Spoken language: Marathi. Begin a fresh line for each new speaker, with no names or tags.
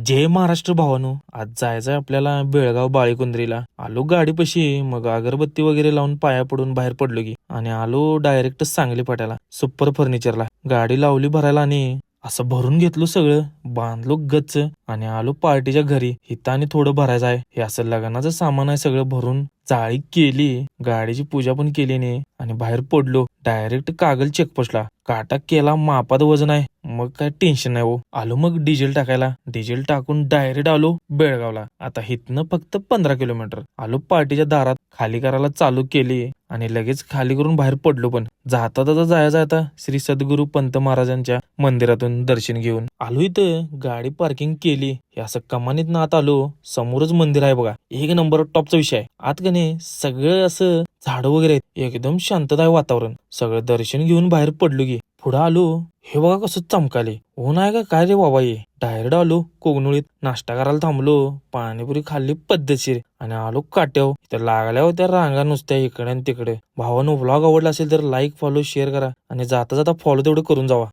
जय महाराष्ट्र भावानो, आज जायचंय आपल्याला बेळगाव बाळीकुंद्रीला. आलो गाडीपाशी, मग अगरबत्ती वगैरे लावून पाया पडून बाहेर पडलो की आणि आलो डायरेक्ट सांगली फाट्याला सुपर फर्निचरला. गाडी लावली भरायला आणि असं भरून घेतलो सगळं, बांधलो गच्च आणि आलो पार्टीच्या घरी. इथं आणि थोडं भरायचं आहे. हे असं लग्नाचं सामान आहे, सगळं भरून जाळी केली, गाडीची पूजा पण केली नाही आणि बाहेर पडलो. डायरेक्ट कागल चेकपोस्टला. काटा केला, मापात वजन आहे, मग काय टेन्शन नाही हो. आलो मग डिझेल टाकायला. डिझेल टाकून डायरेक्ट आलो बेळगावला. आता हिथनं फक्त 15 किलोमीटर. आलो पार्टीच्या दारात, खाली करायला चालू केली आणि लगेच खाली करून बाहेर पडलो. पण जाता जाता श्री सद्गुरू पंत महाराजांच्या मंदिरातून दर्शन घेऊन आलो. इथं गाडी पार्किंग केली. हे असं कमानीत आत आलो. समोरच मंदिर आहे बघा, एक नंबर टॉपचा विषय आहे. आत गणे सगळं असं झाडं वगैरे आहेत, एकदम शांतता आहे वातावरण. सगळं दर्शन घेऊन बाहेर पडलो की पुढं आलो. हे बघा कसं चमकाले, ऊन आहे का काय रे बाबा. ये डायरेक्ट आलो कोगनोळीत, नाश्ता करायला थांबलो, पाणीपुरी खाल्ली पद्धतशीर आणि आलो काट्याव. तर लागल्या होत्या रांगा नुसत्या इकडे आणि तिकडे. भावानं व्लॉग आवडला असेल तर लाईक फॉलो शेअर करा आणि जाता जाता फॉलो तेवढं करून जावा.